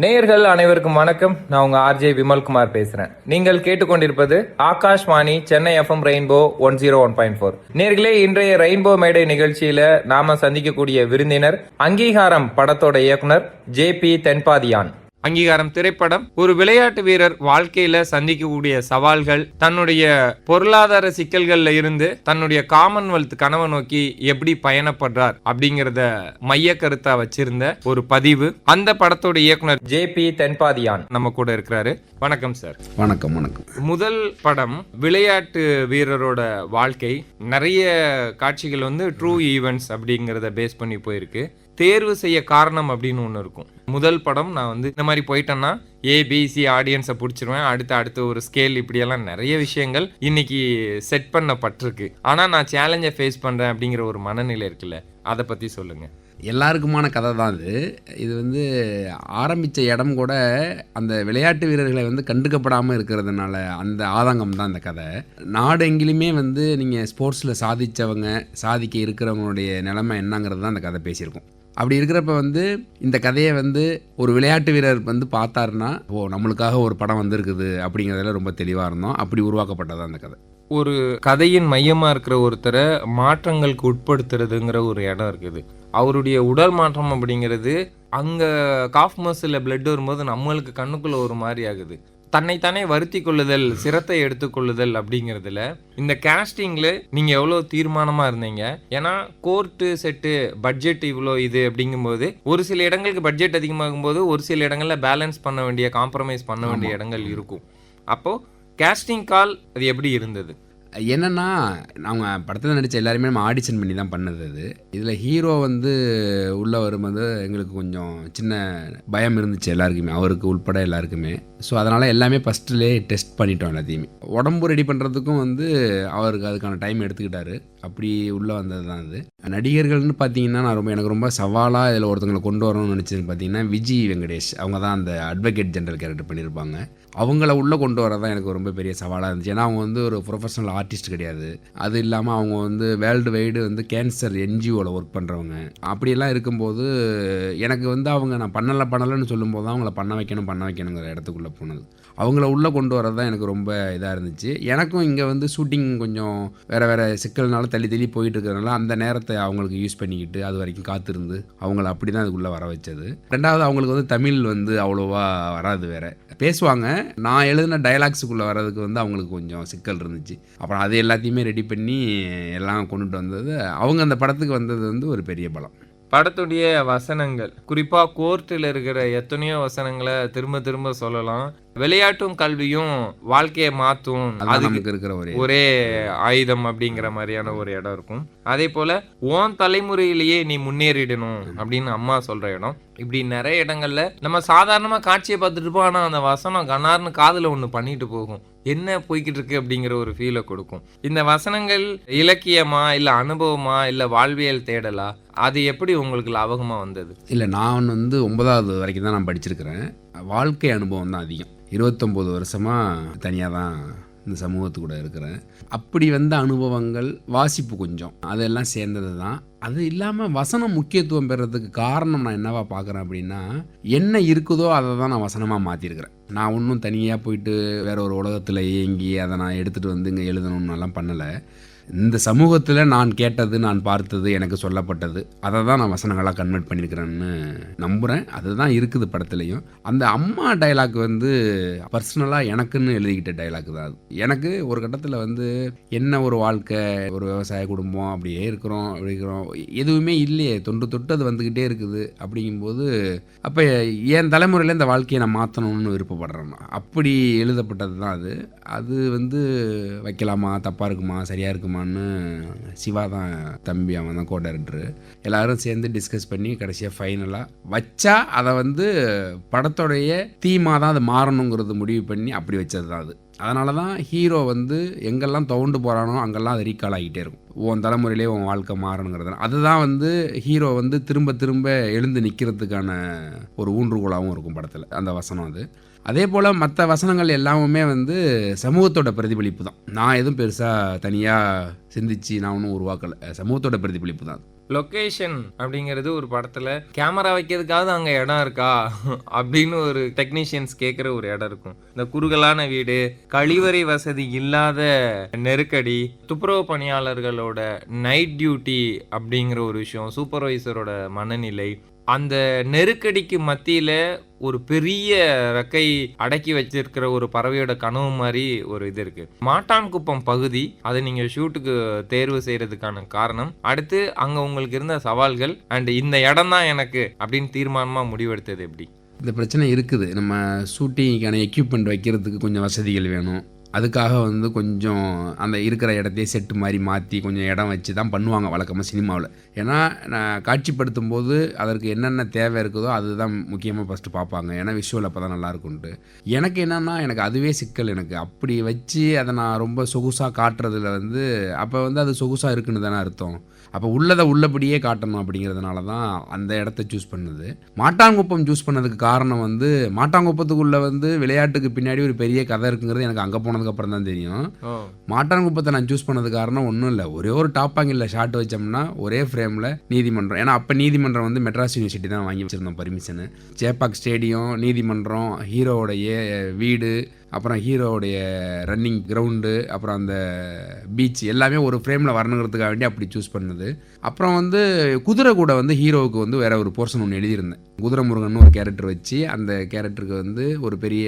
நேயர்கள் அனைவருக்கும் வணக்கம். நான் உங்க ஆர்ஜே விமல்குமார் பேசுறேன். நீங்கள் கேட்டுக்கொண்டிருப்பது ஆகாஷ்வாணி சென்னை எஃப்எம் ரெயின்போ 101.4. நேயர்களே, இன்றைய ரெயின்போ மேடை நிகழ்ச்சியில நாம சந்திக்கக்கூடிய விருந்தினர் அங்கீகாரம் படத்தோட இயக்குனர் JP தென்பாதியான். அங்கீகாரம் திரைப்படம் ஒரு விளையாட்டு வீரர் வாழ்க்கையில சந்திக்கக்கூடிய சவால்கள், தன்னுடைய பொருளாதார சிக்கல்கள்ல இருந்து தன்னுடைய காமன்வெல்த் கனவை நோக்கி எப்படி பயணப்படுறார் அப்படிங்கறத மைய கருத்தா வச்சிருந்த ஒரு பதிவு. அந்த படத்தோட இயக்குனர் JP தென்பாதியான் நம்ம கூட இருக்கிறாரு. வணக்கம் சார். வணக்கம். வணக்கம். முதல் படம் விளையாட்டு வீரரோட வாழ்க்கை, நிறைய காட்சிகள் ட்ரூ ஈவெண்ட்ஸ் அப்படிங்கறத பேஸ் பண்ணி போயிருக்கு. தேர்வு செய்ய காரணம் அப்படின்னு ஒன்று இருக்கும். முதல் படம் நான் இந்த மாதிரி போயிட்டேன்னா ABC ஆடியன்ஸை பிடிச்சிருவேன், அடுத்த ஒரு ஸ்கேல், இப்படியெல்லாம் நிறைய விஷயங்கள் இன்னைக்கு செட் பண்ணப்பட்டிருக்கு. ஆனால் நான் சேலஞ்சை ஃபேஸ் பண்ணுறேன் அப்படிங்கிற ஒரு மனநிலை இருக்குல்ல, அதை பற்றி சொல்லுங்கள். எல்லாருக்குமான கதை தான் இது ஆரம்பித்த இடம் கூட அந்த விளையாட்டு வீரர்களை கண்டுக்கப்படாமல் இருக்கிறதுனால அந்த ஆதங்கம் தான் இந்த கதை. நாடு எங்கிலுமே நீங்கள் ஸ்போர்ட்ஸில் சாதித்தவங்க, சாதிக்க இருக்கிறவங்களுடைய நிலைமை என்னங்கிறது தான் அந்த கதை பேசியிருக்கோம். அப்படி இருக்கிறப்ப இந்த கதையை ஒரு விளையாட்டு வீரர் பார்த்தாருன்னா, நம்மளுக்காக ஒரு படம் வந்திருக்குது அப்படிங்கிறதுல ரொம்ப தெளிவாக இருந்தோம். அப்படி உருவாக்கப்பட்டதான் அந்த கதை. ஒரு கதையின் மையமாக இருக்கிற ஒருத்தரை மாற்றங்களுக்கு உட்படுத்துறதுங்கிற ஒரு இடம் இருக்குது. அவருடைய உடல் மாற்றம் அப்படிங்கிறது அங்கே காஃப் மசில் பிளட் வரும்போது நம்மளுக்கு கண்ணுக்குள்ள ஒரு மாதிரி ஆகுது. தன்னைத்தானே வருத்தி கொள்ளுதல், சிரத்தை எடுத்துக்கொள்ளுதல் அப்படிங்கிறதுல இந்த கேஸ்டிங்கில் நீங்கள் எவ்வளோ தீர்மானமாக இருந்தீங்க? ஏன்னா கோர்ட்டு செட்டு பட்ஜெட் இவ்வளோ இது அப்படிங்கும்போது ஒரு சில இடங்களுக்கு பட்ஜெட் அதிகமாகும் போது ஒரு சில இடங்களில் பேலன்ஸ் பண்ண வேண்டிய, காம்ப்ரமைஸ் பண்ண வேண்டிய இடங்கள் இருக்கும். அப்போது கேஸ்டிங் கால் அது எப்படி இருந்தது? என்னென்னா, நாங்கள் படத்தில் நடித்த எல்லாருமே நம்ம ஆடிஷன் பண்ணி தான் பண்ணது. அது இதில் ஹீரோ உள்ளே வரும்போது எங்களுக்கு கொஞ்சம் சின்ன பயம் இருந்துச்சு எல்லாருக்குமே, அவருக்கு உள்பட எல்லாருக்குமே. ஸோ அதனால் எல்லாமே ஃபஸ்ட்டுலேயே டெஸ்ட் பண்ணிட்டோம் எல்லாத்தையுமே. உடம்பு ரெடி பண்ணுறதுக்கும் அவருக்கு அதுக்கான டைம் எடுத்துக்கிட்டாரு. அப்படி உள்ளே வந்தது தான் அது. நடிகர்கள்னு பார்த்தீங்கன்னா, நான் எனக்கு ரொம்ப சவாலாக இதில் ஒருத்தங்களை கொண்டு வரணும்னு நினச்சது பார்த்தீங்கன்னா விஜி வெங்கடேஷ். அவங்க தான் அந்த அட்வொகேட் ஜெனரல் கேரக்டர் பண்ணியிருப்பாங்க. அவங்கள உள்ளே கொண்டு வர தான் எனக்கு ரொம்ப பெரிய சவாலாக இருந்துச்சு. ஏன்னா அவங்க ஒரு ப்ரொஃபஷனல் ஆர்டிஸ்ட் கிடையாது. அது இல்லாமல் அவங்க வேர்ல்டு வைடு கேன்சர் NGOவில் ஒர்க் பண்ணுறவங்க. அப்படியெல்லாம் இருக்கும்போது எனக்கு அவங்க நான் பண்ணலைன்னு சொல்லும்போது தான் அவங்கள பண்ண வைக்கணுங்கிற இடத்துக்குள்ளே போனது. அவங்கள உள்ளே கொண்டு வரது தான் எனக்கு ரொம்ப இதாக இருந்துச்சு. எனக்கும் இங்கே ஷூட்டிங் கொஞ்சம் வேறு சிக்கல்னால தள்ளி போயிட்டு இருக்கிறதுனால அந்த நேரத்தை அவங்களுக்கு யூஸ் பண்ணிக்கிட்டு அது வரைக்கும் காத்திருந்து அவங்கள அப்படி தான் அதுக்குள்ளே வர வச்சது. ரெண்டாவது, அவங்களுக்கு தமிழ் அவ்வளோவா வராது, வேறு பேசுவாங்க. நான் எழுதின டைலாக்ஸுக்குள்ளே வர்றதுக்கு அவங்களுக்கு கொஞ்சம் சிக்கல் இருந்துச்சு. அப்புறம் அது எல்லாத்தையுமே ரெடி பண்ணி எல்லாம் கொண்டுட்டு வந்தது. அவங்க அந்த படத்துக்கு வந்தது ஒரு பெரிய பலம். படத்துடைய வசனங்கள், குறிப்பாக கோர்ட்டில் இருக்கிற எத்தனையோ வசனங்களை திரும்ப சொல்லலாம். விளையாட்டும் கல்வியும் வாழ்க்கையை மாற்றும், அதுக்கு இருக்கிற ஒரே ஆயுதம் அப்படிங்கிற மாதிரியான ஒரு இடம் இருக்கும். அதே போல உன் தலைமுறையிலேயே நீ முன்னேறிடணும் அப்படின்னு அம்மா சொல்ற இடம். இப்படி நிறைய இடங்கள்ல நம்ம சாதாரணமா காட்சியை பார்த்துட்டு இருப்போம், ஆனா அந்த வசனம் கண்ணார்னு காதுல ஒண்ணு பண்ணிட்டு போகும். என்ன போய்கிட்டு இருக்கு அப்படிங்கிற ஒரு ஃபீலை கொடுக்கும். இந்த வசனங்கள் இலக்கியமா, இல்ல அனுபவமா, இல்ல வாழ்வியல் தேடலா, அது எப்படி உங்களுக்கு லாபகமா வந்தது? இல்லை, நான் 9வது வரைக்கும் தான் நான் படிச்சிருக்கிறேன். வாழ்க்கை அனுபவம் தான் அதிகம். 29 வருஷமாக தனியாக தான் இந்த சமூகத்து கூட இருக்கிறேன். அப்படி அனுபவங்கள், வாசிப்பு கொஞ்சம், அதெல்லாம் சேர்ந்தது தான். அது இல்லாமல் வசனம் முக்கியத்துவம் பெறதுக்கு காரணம் நான் என்னவா பார்க்குறேன் அப்படின்னா, என்ன இருக்குதோ அதை தான் நான் வசனமாக மாற்றிருக்கிறேன். நான் ஒன்றும் தனியாக போயிட்டு வேற ஒரு உலகத்தில் இயங்கி அதை நான் எடுத்துகிட்டு இங்கே எழுதணும்னெல்லாம் பண்ணலை. இந்த சமூகத்தில் நான் கேட்டது, நான் பார்த்தது, எனக்கு சொல்லப்பட்டது, அதை தான் நான் வசனங்களாக கன்வெர்ட் பண்ணியிருக்கிறேன்னு நம்புகிறேன். அதுதான் இருக்குது படத்துலையும். அந்த அம்மா டைலாக் பர்சனலாக எனக்குன்னு எழுதிக்கிட்ட டைலாக் தான் அது. எனக்கு ஒரு கட்டத்தில் என்ன ஒரு வாழ்க்கை, ஒரு விவசாய குடும்பம், அப்படியே இருக்கிறோம், எதுவுமே இல்லையே, தொட்டு அது வந்துக்கிட்டே இருக்குது. அப்படிங்கும்போது அப்போ என் தலைமுறையில் இந்த வாழ்க்கையை நான் மாற்றணும்னு விருப்பப்படுறேன். அப்படி எழுதப்பட்டது தான் அது. அது வைக்கலாமா, தப்பாக இருக்குமா, சரியாக இருக்குமா, சிவா தான் தம்பி, அவன் தான் கோ டைரக்டர். எல்லாரும் சேர்ந்து டிஸ்கஸ் பண்ணி கடைசியாக ஃபைனலாக வச்சா அதை படத்தோடைய தீமாக தான் அது மாறணுங்கிறது முடிவு பண்ணி அப்படி வச்சது தான் அது. அதனால தான் ஹீரோ எங்கெல்லாம் தோண்டு போகிறானோ அங்கெல்லாம் அது ரீகால் ஆகிட்டே இருக்கும். உன் தலைமுறையிலே உன் வாழ்க்கை மாறணுங்கிறது. அதுதான் வந்து ஹீரோ வந்து திரும்ப திரும்ப எழுந்து நிற்கிறதுக்கான ஒரு ஊன்றுகோலாகவும் இருக்கும் படத்தில் அந்த வசனம். அதே போல் மற்ற வசனங்கள் எல்லாமே வந்து சமூகத்தோட பிரதிபலிப்பு தான். நான் எதுவும் பெருசாக தனியாக சிந்திச்சு நான் ஒன்றும் உருவாக்கலை, சமூகத்தோட பிரதிபலிப்பு தான். லொக்கேஷன் அப்படிங்கிறது ஒரு படத்துல கேமரா வைக்கிறதுக்காவது அங்க இடம் இருக்கா அப்படின்னு ஒரு டெக்னீஷியன்ஸ் கேட்குற ஒரு இடம் இருக்கும். இந்த குறுகலான வீடு, கழிவறை வசதி இல்லாத நெருக்கடி, துப்புரவு பணியாளர்களோட நைட் டியூட்டி அப்படிங்கிற ஒரு விஷயம், சூப்பர்வைசரோட மனநிலை, அந்த நெருக்கடிக்கு மத்தியில ஒரு பெரிய ரெக்கை அடக்கி வச்சிருக்கிற ஒரு பறவையோட கனவு மாதிரி ஒரு இது இருக்கு. மாட்டான்குப்பம் பகுதி அதை நீங்க ஷூட்டுக்கு தேர்வு செய்யறதுக்கான காரணம், அடுத்து அங்க உங்களுக்கு இருந்த சவால்கள், அண்ட் இந்த இடம் தான் எனக்கு அப்படின்னு தீர்மானமா முடிவெடுத்தது எப்படி? இந்த பிரச்சனை இருக்குது. நம்ம ஷூட்டிங்கான எக்யூப்மெண்ட் வைக்கிறதுக்கு கொஞ்சம் வசதிகள் வேணும். அதுக்காக வந்து கொஞ்சம் அந்த இருக்கிற இடத்தையே செட்டு மாதிரி மாற்றி கொஞ்சம் இடம் வச்சு தான் பண்ணுவாங்க வழக்கமாக சினிமாவில். ஏன்னா நான் காட்சிப்படுத்தும் போது அதற்கு என்னென்ன தேவை இருக்குதோ அதுதான் முக்கியமாக ஃபஸ்ட்டு பார்ப்பாங்க. ஏன்னா விஷுவல் அப்போ தான் நல்லாயிருக்குன்ட்டு. எனக்கு என்னென்னா எனக்கு அதுவே சிக்கல். எனக்கு அப்படி வச்சு அதை நான் ரொம்ப சொகுசாக காட்டுறதுல வந்து அப்போ வந்து அது சொகுசாக இருக்குன்னு தானே அர்த்தம். அப்போ உள்ளதை உள்ளபடியே காட்டணும் அப்படிங்கிறதுனால தான் அந்த இடத்த சூஸ் பண்ணுது. மாட்டாங்குப்பம் சூஸ் பண்ணதுக்கு காரணம் வந்து மாட்டாங்குப்பத்துக்குள்ளே வந்து விளையாட்டுக்கு பின்னாடி ஒரு பெரிய கதை இருக்குங்கிறது எனக்கு அங்கே போனதுக்கப்புறம் தான் தெரியும். மாட்டாங்குப்பத்தை நான் சூஸ் பண்ணது காரணம் ஒன்றும் இல்லை, ஒரே ஒரு டாப்பாங்கில் ஷாட் வச்சோம்னா ஒரே ஃப்ரேமில் நீதிமன்றம். ஏன்னா அப்போ நீதிமன்றம் வந்து மெட்ராஸ் யூனிவர்சிட்டி தான் வாங்கி வச்சுருந்தோம் பர்மிஷனு. சேப்பாக் ஸ்டேடியம், நீதிமன்றம், ஹீரோவோடைய வீடு, அப்புறம் ஹீரோவுடைய ரன்னிங் கிரவுண்டு, அப்புறம் அந்த பீச் எல்லாமே ஒரு ஃப்ரேமில் வரணுங்கிறதுக்காக வேண்டி அப்படி சூஸ் பண்ணுது. அப்புறம் வந்து குதிரை கூட வந்து ஹீரோவுக்கு வந்து வேறு ஒரு போர்ஷன் ஒன்று எழுதியிருந்தேன். குதிரை முருகன் ஒரு கேரக்டர் வச்சு அந்த கேரக்டருக்கு வந்து ஒரு பெரிய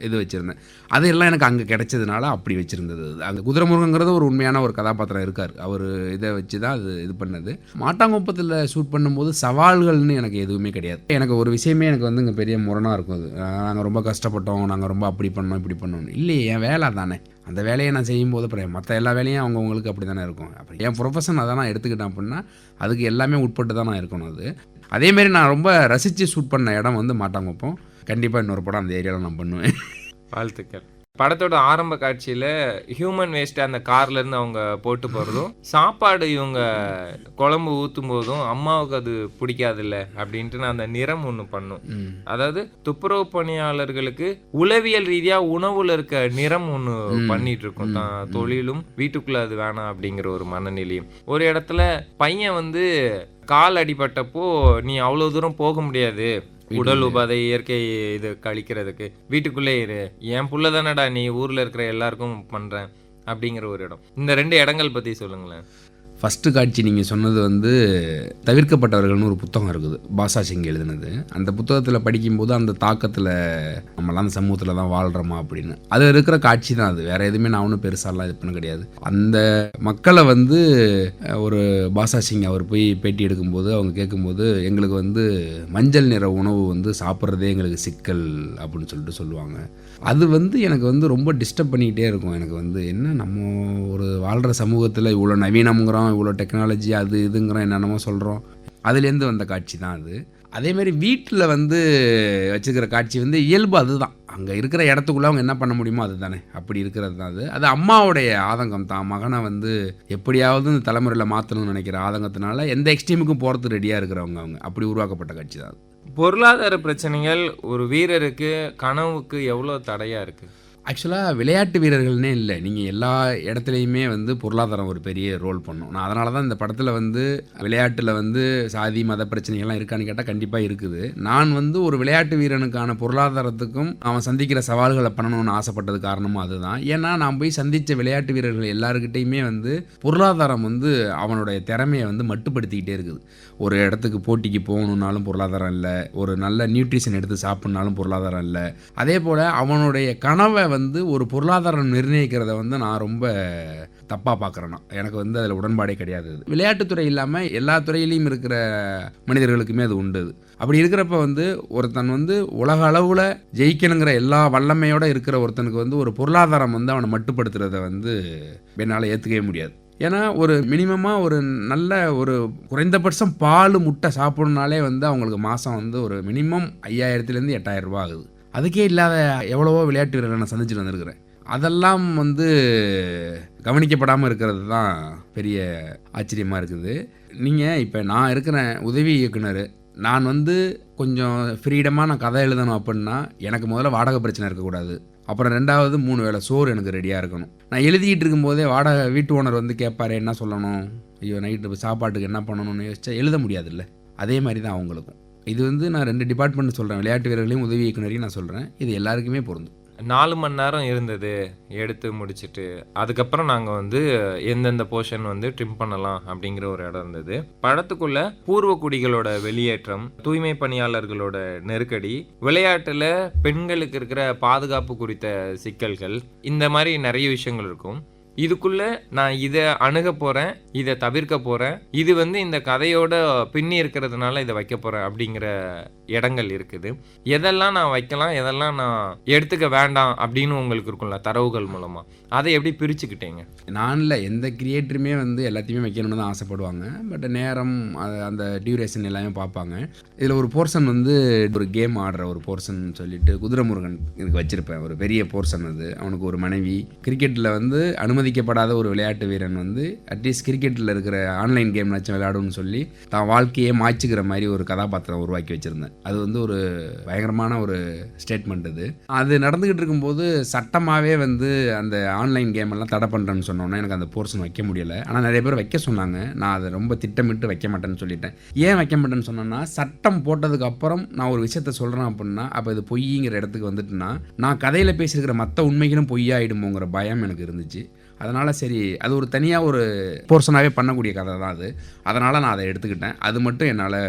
இது வச்சுருந்தேன். அதெல்லாம் எனக்கு அங்கே கிடைச்சதுனால அப்படி வச்சுருந்தது. அந்த குதிரை முருகங்கிறது ஒரு உண்மையான ஒரு கதாபாத்திரம் இருக்கார், அவர் இதை வச்சு தான் அது இது பண்ணது. மாட்டாங்குப்பத்தில் ஷூட் பண்ணும்போது சவால்கள்னு எனக்கு எதுவுமே கிடையாது. எனக்கு ஒரு விஷயமே எனக்கு வந்து இங்கே பெரிய முரணாக இருக்கும். அது நாங்கள் ரொம்ப கஷ்டப்பட்டோம், நாங்கள் ரொம்ப அப்படி பண்ணோம் இப்படி பண்ணணும் இல்லையே, என் வேலை தானே, அந்த வேலையை நான் செய்யும்போது அப்புறம் மற்ற எல்லா வேலையும் அவங்கவுங்களுக்கு அப்படி தானே இருக்கும். அப்புறம் என் ப்ரொஃபஷன் அதை நான் எடுத்துக்கிட்டேன் அப்படின்னா அதுக்கு எல்லாமே உட்பட்டு தான் நான் இருக்கணும். அதேமாரி நான் ரொம்ப ரசித்து ஷூட் பண்ண இடம் வந்து மாட்டாங்குப்பம். கண்டிப்பாக இன்னொரு படம் அந்த ஏரியாவில் நான் பண்ணுவேன். வாழ்த்துக்கள். படத்தோட ஆரம்ப காட்சியில் ஹியூமன் வேஸ்ட் அந்த கார்லேருந்து அவங்க போட்டு போகிறதும், சாப்பாடு இவங்க குழம்பு ஊற்றும் போதும் அம்மாவுக்கு அது பிடிக்காதில்ல அப்படின்ட்டு நான் அந்த நிறம் ஒன்று பண்ணும். அதாவது துப்புரவு பணியாளர்களுக்கு உளவியல் ரீதியாக உணவுல இருக்க நிறம் ஒன்று பண்ணிட்டு இருக்கும். தான் தொழிலும் வீட்டுக்குள்ள அது வேணாம் அப்படிங்கிற ஒரு மனநிலையும். ஒரு இடத்துல பையன் வந்து கால் அடிபட்டப்போ நீ அவ்வளோ தூரம் போக முடியாது, உடல் உபாதை இயற்கை இது கழிக்கிறதுக்கு வீட்டுக்குள்ளே இரு, என் புள்ள தானடா நீ ஊர்ல இருக்கிற எல்லாருக்கும் பண்றேன் அப்படிங்கிற ஒரு இடம். இந்த 2 இடங்கள் பத்தி சொல்லுங்களேன். ஃபஸ்ட்டு காட்சி நீங்கள் சொன்னது வந்து தவிர்க்கப்பட்டவர்கள்னு ஒரு புத்தகம் இருக்குது, பாஷா சிங் எழுதுனது. அந்த புத்தகத்தில் படிக்கும்போது அந்த தாக்கத்தில் நம்மளாம் அந்த சமூகத்தில் தான் வாழ்கிறோமா அப்படின்னு அது இருக்கிற காட்சி தான் அது. வேறு எதுவுமே நான் ஒன்றும் பெருசாலாம் இது பண்ண கிடையாது. அந்த மக்களை வந்து ஒரு பாஷா சிங் அவர் போய் பேட்டி எடுக்கும்போது அவங்க கேட்கும்போது எங்களுக்கு வந்து மஞ்சள் நிற உணவு வந்து சாப்பிட்றதே எங்களுக்கு சிக்கல் அப்படின்னு சொல்லிட்டு சொல்லுவாங்க. அது வந்து எனக்கு வந்து ரொம்ப டிஸ்டர்ப் பண்ணிக்கிட்டே இருக்கும். எனக்கு வந்து என்ன நம்ம ஒரு வாழ்கிற சமூகத்தில் இவ்வளோ நவீனம்ங்கிறோம், இவ்வளோ டெக்னாலஜி அது இதுங்கிறோம், என்னென்னமோ சொல்கிறோம். அதுலேருந்து வந்த காட்சி தான் அது. அதேமாதிரி வீட்டில் வந்து வச்சுக்கிற காட்சி வந்து இயல்பு அதுதான். அங்கே இருக்கிற இடத்துக்குள்ளே அவங்க என்ன பண்ண முடியுமோ அது தானே, அப்படி இருக்கிறது தான் அது. அது அம்மாவுடைய ஆதங்கம் தான். மகனை வந்து எப்படியாவது இந்த தலைமுறையில் மாற்றணும்னு நினைக்கிற ஆதங்கத்தினால எந்த எக்ஸ்ட்ரீமுக்கும் போகிறது ரெடியாக இருக்கிறவங்க அவங்க. அப்படி உருவாக்கப்பட்ட காட்சி தான் அது. பொருளாதார பிரச்சனைகள் ஒரு வீரருக்கு கனவுக்கு எவ்வளோ தடையாக இருக்குது? ஆக்சுவலாக விளையாட்டு வீரர்கள்னே இல்லை, நீங்கள் எல்லா இடத்துலையுமே வந்து பொருளாதாரம் ஒரு பெரிய ரோல் பண்ணும். நான் அதனால தான் இந்த படத்தில் வந்து விளையாட்டில் வந்து சாதி மத பிரச்சனைகள்லாம் இருக்கான்னு கேட்டால் கண்டிப்பாக இருக்குது. நான் வந்து ஒரு விளையாட்டு வீரனுக்கான பொருளாதாரத்துக்கும் அவன் சந்திக்கிற சவால்களை பண்ணணும்னு ஆசைப்பட்டது காரணமும் அதுதான். ஏன்னா நான் போய் சந்தித்த விளையாட்டு வீரர்கள் எல்லாருக்கிட்டையுமே வந்து பொருளாதாரம் வந்து அவனுடைய திறமையை வந்து மட்டுப்படுத்திக்கிட்டே இருக்குது. ஒரு இடத்துக்கு போட்டிக்கு போகணுன்னாலும் பொருளாதாரம் இல்லை, ஒரு நல்ல நியூட்ரிஷன் எடுத்து சாப்பிட்னாலும் பொருளாதாரம் இல்லை. அதே போல் அவனுடைய கனவை வந்து ஒரு பொருளாதாரம் நிர்ணயிக்கிறத வந்து நான் ரொம்ப தப்பாக பார்க்குறேன்னா எனக்கு வந்து அதில் உடன்பாடே கிடையாது. விளையாட்டுத்துறை இல்லாமல் எல்லா துறையிலையும் இருக்கிற மனிதர்களுக்குமே அது உண்டு. அப்படி இருக்கிறப்ப வந்து ஒருத்தன் வந்து உலக அளவில் ஜெயிக்கணுங்கிற எல்லா வல்லமையோடு இருக்கிற ஒருத்தனுக்கு வந்து ஒரு பொருளாதாரம் வந்து அவனை மட்டுப்படுத்துறத வந்து என்னால் ஏற்றுக்கவே முடியாது. ஏன்னா ஒரு மினிமமாக ஒரு நல்ல ஒரு குறைந்தபட்சம் பால் முட்டை சாப்பிட்ணுனாலே வந்து அவங்களுக்கு மாதம் வந்து ஒரு மினிமம் 5000 to 8000 ரூபா ஆகுது. அதுக்கே இல்லாத எவ்வளவோ விளையாட்டு வீரர்களை நான் சந்திச்சுட்டு வந்திருக்கிறேன். அதெல்லாம் வந்து கவனிக்கப்படாமல் இருக்கிறது தான் பெரிய ஆச்சரியமாக இருக்குது. நீங்கள் இப்போ நான் இருக்கிறேன் உதவி இயக்குனர், நான் வந்து கொஞ்சம் ஃப்ரீடமாக நான் கதை எழுதணும் அப்படின்னா எனக்கு முதல்ல வாடகை பிரச்சனை இருக்கக்கூடாது. அப்புறம் 2வது 3 வேளை சோறு எனக்கு ரெடியாக இருக்கணும். நான் எழுதிக்கிட்டு இருக்கும்போதே வீட்டு ஓனர் வந்து கேட்பாரு என்ன சொல்லணும், ஐயோ நைட்டு சாப்பாட்டுக்கு என்ன பண்ணணும்னு யோசிச்சா எழுத முடியாதுல்ல. அதே மாதிரி தான் அவங்களுக்கும். இது வந்து நான் 2 டிபார்ட்மெண்ட் சொல்கிறேன், விளையாட்டு வீரர்களையும் உதவி இயக்குனரையும் நான் சொல்கிறேன். இது எல்லாருக்குமே பொருந்தும். 4 மணி நேரம் இருந்தது எடுத்து முடிச்சுட்டு, அதுக்கப்புறம் நாங்கள் வந்து எந்தெந்த போர்ஷன் வந்து ட்ரிம் பண்ணலாம் அப்படிங்கிற ஒரு இடம் இருந்தது. படத்துக்குள்ள பூர்வக்குடிகளோட வெளியேற்றம், தூய்மை பணியாளர்களோட நெருக்கடி, விளையாட்டுல பெண்களுக்கு இருக்கிற பாதுகாப்பு குறித்த சிக்கல்கள், இந்த மாதிரி நிறைய விஷயங்கள் இருக்கும். இதுக்குள்ள நான் இதை அணுக போறேன், இதை தவிர்க்க போறேன், இது வந்து இந்த கதையோட பின்னி இருக்கிறதுனால இதை வைக்க போறேன் அப்படிங்கிற இடங்கள் இருக்குது. எதெல்லாம் நான் வைக்கலாம், எதெல்லாம் நான் எடுத்துக்க வேண்டாம் அப்படின்னு உங்களுக்கு இருக்கும்ல தரவுகள் மூலமா, அதை எப்படி பிரிச்சுக்கிட்டீங்க? நான் இல்லை, எந்த கிரியேட்டருமே வந்து எல்லாத்தையுமே வைக்கணும்னு தான் ஆசைப்படுவாங்க. பட் நேரம் அந்த டியூரேஷன் எல்லாமே பார்ப்பாங்க. இதில் ஒரு போர்ஷன் வந்து ஒரு கேம் ஆடுற ஒரு போர்ஷன் சொல்லிட்டு குதிரைமுருகன் இதுக்கு வச்சுருப்பேன். ஒரு பெரிய போர்ஷன் அது. அவனுக்கு ஒரு மனைவி, கிரிக்கெட்டில் வந்து அனுமதிக்கப்படாத ஒரு விளையாட்டு வீரன் வந்து அட்லீஸ்ட் கிரிக்கெட்டில் இருக்கிற ஆன்லைன் கேம்னாச்சும் விளையாடுன்னு சொல்லி தான் வாழ்க்கையே மாய்ச்சிக்கிற மாதிரி ஒரு கதாபாத்திரம் உருவாக்கி வச்சுருந்தேன். அது வந்து ஒரு பயங்கரமான ஒரு ஸ்டேட்மெண்ட். அது நடந்துக்கிட்டு இருக்கும்போது சட்டமாகவே வந்து அந்த ஆன்லைன் கேம் எல்லாம் தடை பண்ணுறேன்னு சொன்னோன்னா எனக்கு அந்த போர்ஷன் வைக்க முடியலை. ஆனால் நிறைய பேர் வைக்க சொன்னாங்க. நான் அதை ரொம்ப திட்டமிட்டு வைக்க மாட்டேன்னு சொல்லிட்டேன். ஏன் வைக்க மாட்டேன்னு சொன்னேன்னா, சட்டம் போட்டதுக்கு அப்புறம் நான் ஒரு விஷயத்த சொல்கிறேன் அப்படின்னா அப்போ இது பொய்ங்கிற இடத்துக்கு வந்துட்டுனா நான் கதையில் பேசியிருக்கிற மற்ற உண்மைகளும் பொய்யாயிடுமோங்கிற பயம் எனக்கு இருந்துச்சு. அதனால் சரி, அது ஒரு தனியாக ஒரு போர்ஷனாகவே பண்ணக்கூடிய கதை தான் அது. அதனால் நான் அதை எடுத்துக்கிட்டேன். அது மட்டும் என்னால்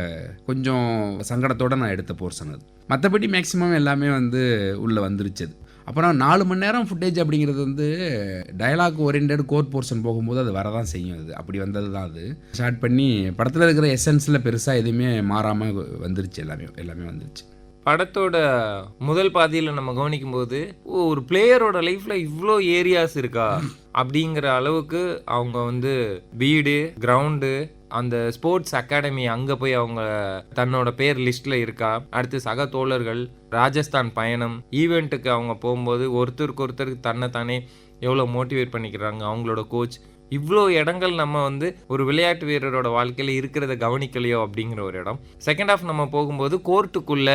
கொஞ்சம் சங்கடத்தோடு நான் எடுத்த போர்ஷன் அது. மற்றபடி மேக்ஸிமம் எல்லாமே வந்து உள்ளே வந்துருச்சு. அப்புறம் 4 மணி நேரம் ஃபுட்டேஜ் அப்படிங்கிறது வந்து டயலாக் ஓரியன்டட் கோர் போர்ஷன் போகும்போது அது வரதான் செய்யும். அது அப்படி வந்தது தான். அது ஸ்டார்ட் பண்ணி படத்தில் இருக்கிற எசன்ஸில் பெருசாக எதுவுமே மாறாமல் வந்துருச்சு. எல்லாமே வந்துருச்சு. படத்தோட முதல் பாதியில் நம்ம கவனிக்கும் போது ஒரு பிளேயரோட லைஃப்ல இவ்வளோ ஏரியாஸ் இருக்கா அப்படிங்கிற அளவுக்கு அவங்க வந்து வீடு, கிரவுண்டு, அந்த ஸ்போர்ட்ஸ் அகாடமி அங்கே போய் அவங்க தன்னோட பேர் லிஸ்ட்டில் இருக்கா, அடுத்து சக தோழர்கள், ராஜஸ்தான் பயணம், ஈவெண்ட்டுக்கு அவங்க போகும்போது ஒருத்தருக்கு ஒருத்தருக்கு தன்னைத்தானே எவ்வளோ மோட்டிவேட் பண்ணிக்கிறாங்க, அவங்களோட கோச், இவ்வளோ இடங்கள் நம்ம வந்து ஒரு விளையாட்டு வீரரோட வாழ்க்கையில் இருக்கிறத கவனிக்கலையோ அப்படிங்கிற ஒரு இடம். செகண்ட் ஹாஃப் நம்ம போகும்போது கோர்ட்டுக்குள்ள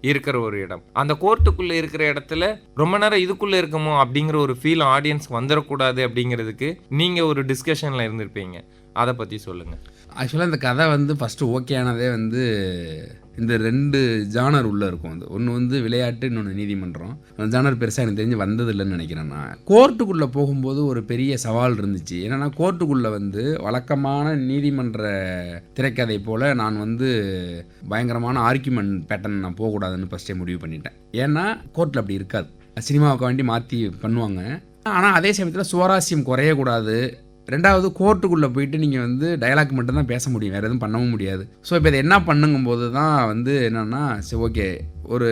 இருக்கிற ஒரு இடம். அந்த கோர்ட்டுக்குள்ள இருக்கிற இடத்துல ரொம்ப நேரம் இதுக்குள்ள இருக்குமோ அப்படிங்கிற ஒரு ஃபீல் ஆடியன்ஸ் வந்துடக்கூடாது அப்படிங்கிறதுக்கு நீங்க ஒரு டிஸ்கஷன்ல இருந்திருப்பீங்க. அதை பத்தி சொல்லுங்க. ஆக்சுவலாக இந்த கதை வந்து ஃபஸ்ட்டு ஓகே ஆனதே வந்து இந்த 2 ஜானர் உள்ளே இருக்கும். அது ஒன்று வந்து விளையாட்டு, இன்னொன்று நீதிமன்றம். அந்த ஜானர் பெருசாக எனக்கு தெரிஞ்சு வந்ததில்லைன்னு நினைக்கிறேன். நான் கோர்ட்டுக்குள்ளே போகும்போது ஒரு பெரிய சவால் இருந்துச்சு. என்னென்னா கோர்ட்டுக்குள்ளே வந்து வழக்கமான நீதிமன்ற திரைக்கதை போல் நான் வந்து பயங்கரமான ஆர்கியூமெண்ட் பேட்டர்ன் நான் போகக்கூடாதுன்னு ஃபஸ்ட்டே முடிவு பண்ணிட்டேன். ஏன்னா கோர்ட்டில் அப்படி இருக்காது. சினிமாவுக்கு வேண்டி மாற்றி பண்ணுவாங்க. ஆனால் அதே சமயத்தில் சுவாரஸ்யம் குறையக்கூடாது. 2வது கோர்ட்டுக்குள்ளே போயிட்டு நீங்கள் வந்து டயலாக் மட்டும்தான் பேச முடியும், வேறு எதுவும் பண்ணவும் முடியாது. ஸோ இப்போ இதை என்ன பண்ணுங்கும்போது தான் வந்து என்னென்னா, சரி ஓகே, ஒரு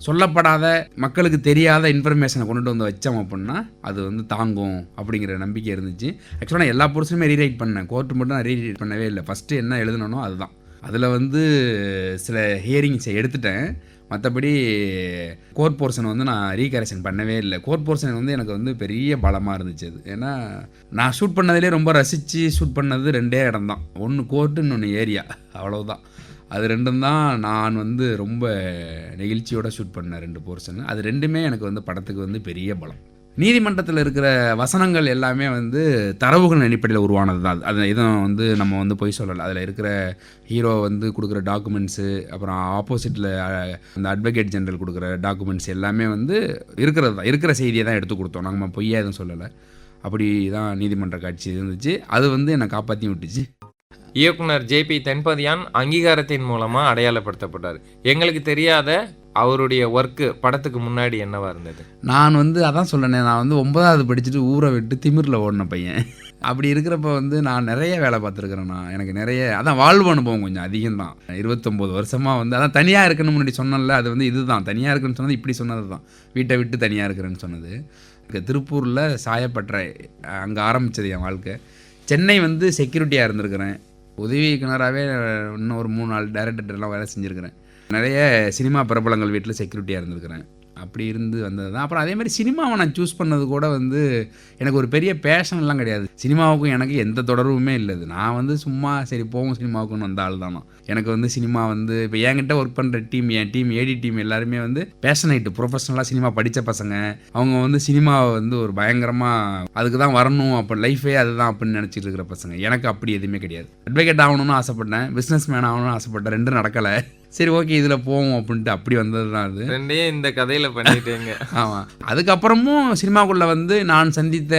சொல்லப்படாத மக்களுக்கு தெரியாத இன்ஃபர்மேஷனை கொண்டுட்டு வந்து வச்சோம் அப்படின்னா அது வந்து தாங்கும் அப்படிங்கிற நம்பிக்கை இருந்துச்சு. ஆக்சுவலாக நான் எல்லா போர்ஷனுமே ரீரைட் பண்ணேன். கோர்ட்டு மட்டும் நான் ரீரைட் பண்ணவே இல்லை. ஃபஸ்ட்டு என்ன எழுதணும் அதுதான். அதில் வந்து சில ஹியரிங்ஸை எடுத்துட்டேன். மற்றபடி கோர் போர்ஷன் வந்து நான் ரீகரெக்ஷன் பண்ணவே இல்லை. கோர் போர்ஷன் வந்து எனக்கு வந்து பெரிய பலமாக இருந்துச்சு. அது ஏன்னா நான் ஷூட் பண்ணதிலே ரொம்ப ரசித்து ஷூட் பண்ணது 2 இடம் தான். ஒன்று கோர்ட்டு, இன்னொன்று ஏரியா. அவ்வளோதான். அது 2ம் தான் நான் வந்து ரொம்ப நெகிழ்ச்சியோடு ஷூட் பண்ணேன். 2 போர்ஷன். அது 2மே எனக்கு வந்து படத்துக்கு வந்து பெரிய பலம். நீதிமன்றத்தில் இருக்கிற வசனங்கள் எல்லாமே வந்து தரவுகள் அடிப்படையில் உருவானது தான். அது எதுவும் வந்து நம்ம வந்து பொய் சொல்லலை. அதில் இருக்கிற ஹீரோ வந்து கொடுக்குற டாக்குமெண்ட்ஸு, அப்புறம் ஆப்போசிட்டில் அந்த அட்வொகேட் ஜெனரல் கொடுக்குற டாக்குமெண்ட்ஸ் எல்லாமே வந்து இருக்கிறது தான். இருக்கிற செய்தியை தான் எடுத்து கொடுத்தோம். நாங்கள் பொய்யா எதுவும் சொல்லலை. அப்படி தான் நீதிமன்ற காட்சி இருந்துச்சு. அது வந்து என்னை காப்பாற்றி விட்டுச்சு. இயக்குனர் ஜேபி தென்பதியான் அங்கீகாரத்தின் மூலமா அடையாளப்படுத்தப்பட்டார். எங்களுக்கு தெரியாத அவருடைய ஒர்க்கு படத்துக்கு முன்னாடி என்னவா இருந்தது? நான் வந்து அதான் சொன்னேன், நான் வந்து 9வது படிச்சுட்டு ஊரை விட்டு திமிரில் ஓடின பையன். அப்படி இருக்கிறப்ப வந்து நான் நிறைய வேலை பார்த்துருக்குறேன். எனக்கு நிறைய அதான் வாழ்வு அனுபவம் கொஞ்சம் அதிகம்தான். 29 வருஷமாக வந்து அதான் தனியாக இருக்குன்னு முன்னாடி சொன்னல, அது வந்து இதுதான் தனியாக இருக்குன்னு சொன்னது. இப்படி சொன்னது தான், வீட்டை விட்டு தனியாக இருக்கிறேன்னு சொன்னது. திருப்பூரில் சாயப்பட்டறை அங்கே ஆரம்பித்தது என் வாழ்க்கை. சென்னை வந்து செக்யூரிட்டியாக இருந்திருக்கிறேன். உதவி இயக்குனராகவே இன்னும் ஒரு 3-4 டைரக்டர்லாம் வேலை செஞ்சுருக்கிறேன். நிறைய சினிமா பிரபலங்கள் வீட்டில் செக்யூரிட்டியாக இருந்திருக்கிறேன். அப்படி இருந்து வந்தது தான். அப்புறம் அதே மாதிரி சினிமாவை நான் சூஸ் பண்ணது கூட வந்து எனக்கு ஒரு பெரிய பேஷன்லாம் கிடையாது. சினிமாவுக்கும் எனக்கு எந்த தொடர்புமே இல்லை. நான் வந்து சும்மா சரி போவோம் சினிமாவுக்குன்னு வந்த ஆள் தானோ. எனக்கு வந்து சினிமா வந்து இப்போ என்கிட்ட ஒர்க் பண்ணுற டீம், என் டீம், ஏடி டீம் எல்லாருமே வந்து பேஷனைட்டு ப்ரொஃபஷனலாக சினிமா படித்த பசங்க. அவங்க வந்து சினிமாவை வந்து ஒரு பயங்கரமாக அதுக்கு தான் வரணும், அப்போ லைஃபே அதுதான் அப்படின்னு நினச்சிட்டு இருக்கிற பசங்க. எனக்கு அப்படி எதுவுமே கிடையாது. அட்வொகேட் ஆகணும்னு ஆசைப்பட்டேன், பிஸ்னஸ் மேன் ஆகணும்னு ஆசைப்பட்டேன், ரெண்டும் நடக்கலை. சரி ஓகே இதில் போவோம் அப்படின்ட்டு அப்படி வந்தது தான் அது. ரெண்டே இந்த கதையில் பண்ணிட்டேங்க. ஆமாம். அதுக்கப்புறமும் சினிமாக்குள்ளே வந்து நான் சந்தித்த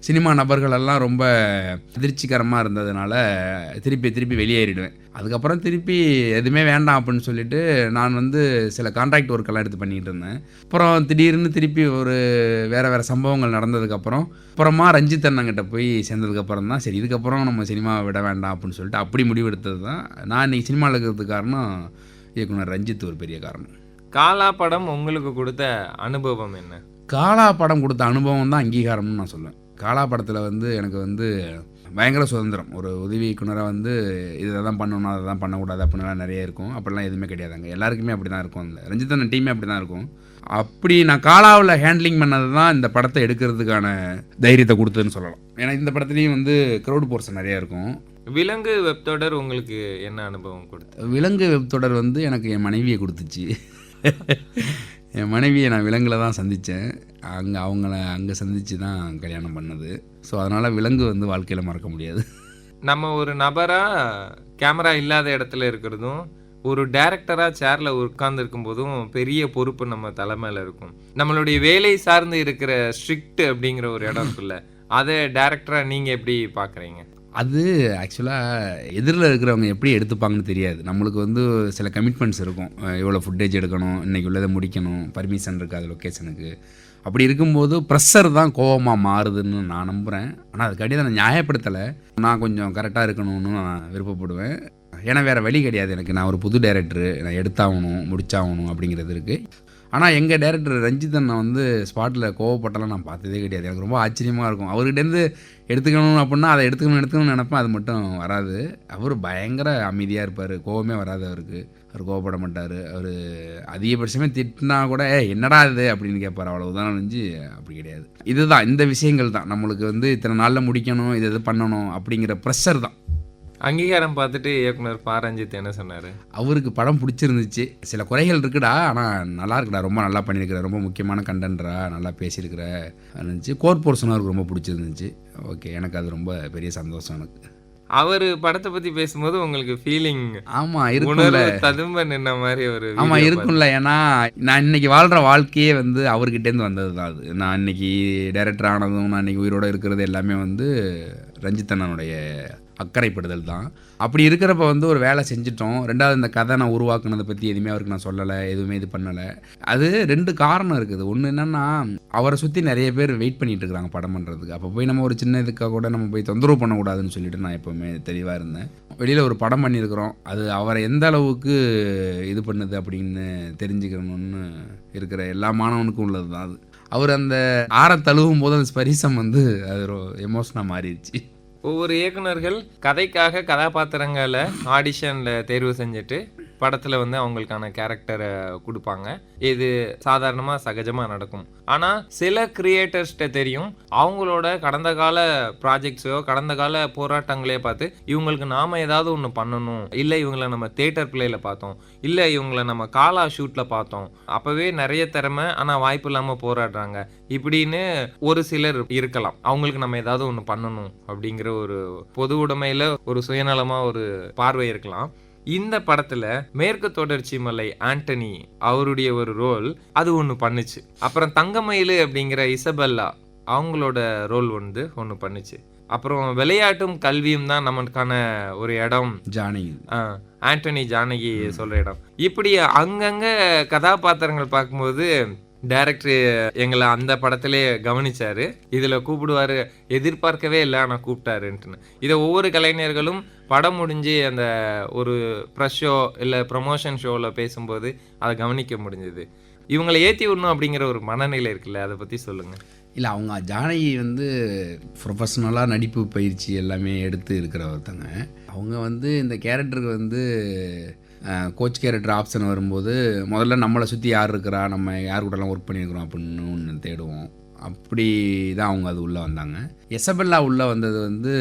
சினிமா நபர்கள் எல்லாம் ரொம்ப அதிர்ச்சிகரமாக இருந்ததுனால திருப்பி வெளியேறிடுவேன். அதுக்கப்புறம் திருப்பி எதுவுமே வேண்டாம் அப்படின்னு சொல்லிட்டு நான் வந்து சில கான்ட்ராக்ட் ஒர்க்கெல்லாம் எடுத்து பண்ணிகிட்டு இருந்தேன். அப்புறம் திடீர்னு திருப்பி ஒரு வேறு சம்பவங்கள் நடந்ததுக்கப்புறம் அப்புறமா ரஞ்சித் அண்ணங்கிட்ட போய் சேர்ந்ததுக்கப்புறம் தான் சரி இதுக்கப்புறம் நம்ம சினிமாவை விட வேண்டாம் அப்படின்னு சொல்லிட்டு அப்படி முடிவெடுத்தது தான். நான் இன்றைக்கி சினிமாவில் இருக்கிறதுக்கு காரணம் இயக்குனர் ரஞ்சித் ஒரு பெரிய காரணம். காலா படம் உங்களுக்கு கொடுத்த அனுபவம் என்ன? காலா படம் கொடுத்த அனுபவம் தான் அங்கீகாரம்னு நான் சொல்லுவேன். காலா படத்தில் வந்து எனக்கு வந்து பயங்கர சுதந்திரம். ஒரு உதவி இயக்குனராக வந்து இதை தான் பண்ணணும், அதை தான் பண்ணக்கூடாது அப்படின்லாம் நிறைய இருக்கும். அப்படிலாம் எதுவுமே கிடையாதுங்க. எல்லாருக்குமே அப்படி தான் இருக்கும். அந்த ரஞ்சித்தன் டீமே அப்படி தான் இருக்கும். அப்படி நான் காலாவில் ஹேண்ட்லிங் பண்ணது தான் இந்த படத்தை எடுக்கிறதுக்கான தைரியத்தை கொடுத்ததுன்னு சொல்லலாம். ஏன்னா இந்த படத்துலேயும் வந்து க்ரௌட் போர்ஷன் நிறையா இருக்கும். விலங்கு வெப் தொடர் உங்களுக்கு என்ன அனுபவம் கொடுத்து? விலங்கு வெப் தொடர் வந்து எனக்கு என் மனைவியை கொடுத்துச்சு. என் மனைவியை நான் விலங்கில் தான் சந்தித்தேன். அங்கே சந்தித்து தான் கல்யாணம் பண்ணது. ஸோ அதனால் விலங்கு வந்து வாழ்க்கையில் மறக்க முடியாது. நம்ம ஒரு நபராக கேமரா இல்லாத இடத்துல இருக்கிறதும் ஒரு டைரக்டராக சேரில் உட்கார்ந்து இருக்கும்போதும் பெரிய பொறுப்பு நம்ம தலைமையில் இருக்கும். நம்மளுடைய வேலை சார்ந்து இருக்கிற ஸ்ட்ரிக்ட் அப்படிங்கிற ஒரு இடம் இருக்குல்ல, அதை டைரக்டராக நீங்கள் எப்படி பார்க்குறீங்க? அது ஆக்சுவலாக எதிரில் இருக்கிறவங்க எப்படி எடுத்துப்பாங்கன்னு தெரியாது. நம்மளுக்கு வந்து சில கமிட்மெண்ட்ஸ் இருக்கும். இவ்வளோ ஃபுட்டேஜ் எடுக்கணும், இன்றைக்கி உள்ளதை முடிக்கணும், பர்மிஷன் இருக்காது லொக்கேஷனுக்கு. அப்படி இருக்கும்போது ப்ரெஷர் தான் கோவமாக மாறுதுன்னு நான் நம்புகிறேன். ஆனால் அதுக்காண்டி நான் நியாயப்படுத்தலை. நான் கொஞ்சம் கரெக்டாக இருக்கணும்னு நான் விருப்பப்படுவேன். ஏன்னா வேறு வழி கிடையாது எனக்கு. நான் ஒரு புது டைரக்டரு, நான் எடுத்தாகணும், முடிச்சாகணும் அப்படிங்கிறது இருக்குது. ஆனால் எங்கள் டைரக்டர் ரஞ்சித்தன் நான் வந்து ஸ்பாட்டில் கோவப்பட்டலாம் நான் பார்த்ததே கிடையாது. எனக்கு ரொம்ப ஆச்சரியமாக இருக்கும். அவர்கிட்டேருந்து எடுத்துக்கணும் அப்படின்னா அதை எடுத்துக்கணும்னு நினைப்பேன். அது மட்டும் வராது. அவர் பயங்கர அமைதியாக இருப்பார். கோவமே வராது அவருக்கு. அவர் கோவப்பட மாட்டார். அவர் அதிகபட்சமே திட்டினா கூட என்னடா இது அப்படின்னு கேட்பார். அவ்வளவுதான் நினச்சி அப்படி கிடையாது. இதுதான் இந்த விஷயங்கள் தான் நம்மளுக்கு வந்து இத்தனை நாளில் முடிக்கணும், இது பண்ணணும் அப்படிங்கிற ப்ரெஷர் தான். அங்கீகாரம் பார்த்துட்டு இயக்குனர் பா. ரஞ்சித் என்ன சொன்னார்? அவருக்கு படம் பிடிச்சிருந்துச்சு. சில குறைகள் இருக்குடா, ஆனால் நல்லா இருக்குடா, ரொம்ப நல்லா பண்ணியிருக்கிற, ரொம்ப முக்கியமான கண்டென்ட்ரா, நல்லா பேசியிருக்கிற இருந்துச்சு. கோர் போர்ஷனும் அவருக்கு ரொம்ப பிடிச்சிருந்துச்சு. ஓகே, எனக்கு அது ரொம்ப பெரிய சந்தோஷம் எனக்கு. அவர் படத்தை பற்றி பேசும்போது உங்களுக்கு ஃபீலிங்? ஆமாம் இருக்கும்ல, ததும்ப நின்ன மாதிரி ஒரு. ஆமாம் இருக்கும்ல. ஏன்னா நான் இன்னைக்கு வாழ்கிற வாழ்க்கையே வந்து அவர்கிட்டேருந்து வந்தது தான். அது நான் இன்னைக்கு டைரக்டர் ஆனதும், நான் இன்னைக்கு உயிரோடு இருக்கிறது எல்லாமே வந்து ரஞ்சித் அண்ணனுடைய அக்கறைப்படுதல் தான். அப்படி இருக்கிறப்ப வந்து ஒரு வேலை செஞ்சிட்டோம். ரெண்டாவது இந்த கதை நான் உருவாக்குனதை பற்றி எதுவுமே அவருக்கு நான் சொல்லலை, எதுவுமே இது பண்ணலை. அது 2 காரணம் இருக்குது. ஒன்று என்னென்னா அவரை சுற்றி நிறைய பேர் வெயிட் பண்ணிகிட்டு இருக்கிறாங்க படம் பண்ணுறதுக்கு. அப்போ போய் நம்ம ஒரு சின்ன இதுக்காக கூட நம்ம போய் தொந்தரவு பண்ணக்கூடாதுன்னு சொல்லிட்டு நான் எப்போவுமே தெளிவாக இருந்தேன். வெளியில் ஒரு படம் பண்ணியிருக்கிறோம், அது அவரை எந்த அளவுக்கு இது பண்ணுது அப்படின்னு தெரிஞ்சுக்கணும்னு இருக்கிற எல்லா மாணவனுக்கும் உள்ளது தான் அது. அவர் அந்த தழுவும் போது அந்த ஸ்பரிசம் வந்து அது எமோஷனாக மாறிடுச்சு. ஒவ்வொரு இயக்குனர்கள் கதைக்காக கதாபாத்திரங்களை ஆடிஷனில் தேர்வு செஞ்சுட்டு படத்தில் வந்து அவங்களுக்கான கேரக்டரை கொடுப்பாங்க. இது சாதாரணமாக சகஜமாக நடக்கும். ஆனால் சில கிரியேட்டர்ஸ்கிட்ட தெரியும், அவங்களோட கடந்த கால ப்ராஜெக்ட்ஸோ கடந்த கால போராட்டங்களே பார்த்து இவங்களுக்கு நாம் ஏதாவது ஒன்று பண்ணணும், இல்லை இவங்களை நம்ம தியேட்டர் பிளேயில் பார்த்தோம், இல்லை இவங்களை நம்ம காலா ஷூட்டில் பார்த்தோம், அப்போவே நிறைய திறமை ஆனால் வாய்ப்பு இல்லாமல் போராடுறாங்க இப்படின்னு ஒரு சிலர் இருக்கலாம். அவங்களுக்கு நம்ம ஏதாவது ஒன்று பண்ணணும் அப்படிங்கிற ஒரு பொது உடைமையில் ஒரு சுயநலமாக ஒரு பார்வை இருக்கலாம். இந்த படத்துல மேற்கு தொடர்ச்சி மலை ஆண்டனி அவருடைய ஒரு ரோல் அது ஒன்று பண்ணுச்சு. அப்புறம் தங்கமயிலு அப்படிங்கிற இசபெல்லா அவங்களோட ரோல் வந்து ஒன்று பண்ணுச்சு. அப்புறம் விளையாட்டும் கல்வியும் தான் நமக்கான ஒரு இடம், ஜானகி ஆண்டனி ஜானகி சொல்ற இடம். இப்படி அங்கங்க கதாபாத்திரங்கள் பார்க்கும்போது டைரக்டர் எங்களை அந்த படத்திலே கவனிச்சாரு. இதில் கூப்பிடுவாரு, எதிர்பார்க்கவே இல்லை ஆனால் கூப்பிட்டாருன்ட்டுன்னு. இதை ஒவ்வொரு கலைஞர்களும் படம் முடிஞ்சு அந்த ஒரு ப்ரெஸ் ஷோ இல்லை ப்ரமோஷன் ஷோவில் பேசும்போது அதை கவனிக்க முடிஞ்சது. இவங்களை ஏற்றி விடணும் அப்படிங்கிற ஒரு மனநிலை இருக்குல்ல, அதை பற்றி சொல்லுங்கள். இல்லை, அவங்க ஜானகி வந்து ப்ரொஃபஷ்னலாக நடிப்பு பயிற்சி எல்லாமே எடுத்து இருக்கிற ஒருத்தங்க. அவங்க வந்து இந்த கேரக்டருக்கு வந்து கோச் கேரக்டர் ஆப்ஷன் வரும்போது முதல்ல நம்மளை சுற்றி யார் இருக்கிறா, நம்ம யார் கூடலாம் ஒர்க் பண்ணியிருக்கிறோம் அப்படின்னு ஒன்று தேடுவோம். அப்படி தான் அவங்க அது உள்ளே வந்தாங்க. எசபெல்லா உள்ளே வந்தது வந்து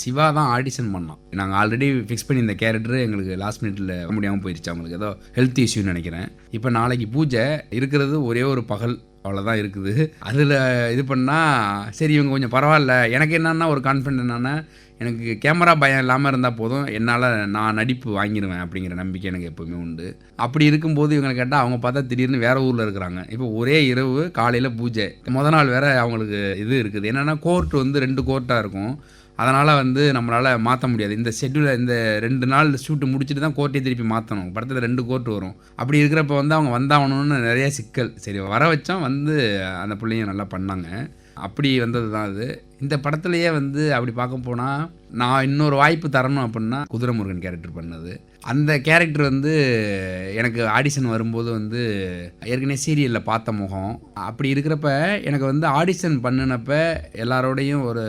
சிவா தான் ஆடிஷன் பண்ணோம். நாங்கள் ஆல்ரெடி ஃபிக்ஸ் பண்ணி இந்த கேரக்டர் எங்களுக்கு லாஸ்ட் மினிட்ல முடியாமல் போயிடுச்சு. அவங்களுக்கு ஏதோ ஹெல்த் இஷ்யூன்னு நினைக்கிறேன். இப்போ நாளைக்கு பூஜை இருக்கிறது ஒரே ஒரு பகல் அவ்வளோதான் இருக்குது. அதில் இது பண்ணால் சரி இவங்க கொஞ்சம் பரவாயில்ல. எனக்கு என்னன்னா ஒரு கான்ஃபிடென்ட் என்னென்னா, எனக்கு கேமரா பயம் இல்லாமல் இருந்தால் போதும், என்னால் நான் நடிப்பு வாங்கிடுவேன் அப்படிங்கிற நம்பிக்கை எனக்கு எப்போவுமே உண்டு. அப்படி இருக்கும்போது இவங்களை கேட்டால் அவங்க பார்த்தா திடீர்னு வேறு ஊரில் இருக்கிறாங்க. இப்போ ஒரே இரவு காலையில் பூஜை, முத நாள் வேறு அவங்களுக்கு இது இருக்குது. என்னென்னா கோர்ட் வந்து 2 கோர்ட்டாக இருக்கும். அதனால் வந்து நம்மளால் மாற்ற முடியாது. இந்த ஷெட்யூலை இந்த 2 நாள் ஷூட்டு முடிச்சுட்டு தான் கோர்ட்டே திருப்பி மாற்றணும். படத்தில் 2 கோர்ட் வரும். அப்படி இருக்கிறப்ப வந்து அவங்க வந்தாகணும்னு நிறைய சிக்கல். சரி வர வச்சோம், வந்து அந்த பிள்ளைங்க நல்லா பண்ணாங்க. அப்படி வந்தது தான் அது. இந்த படத்துலையே வந்து அப்படி பார்க்க போனால் நான் இன்னொரு வாய்ப்பு தரணும் அப்படின்னா குதிரைமுருகன் கேரக்டர் பண்ணது. அந்த கேரக்டர் வந்து எனக்கு ஆடிஷன் வரும்போது வந்து ஏற்கனவே சீரியலில் பார்த்த முகம். அப்படி இருக்கிறப்ப எனக்கு வந்து ஆடிஷன் பண்ணினப்ப எல்லாரோடையும் ஒரு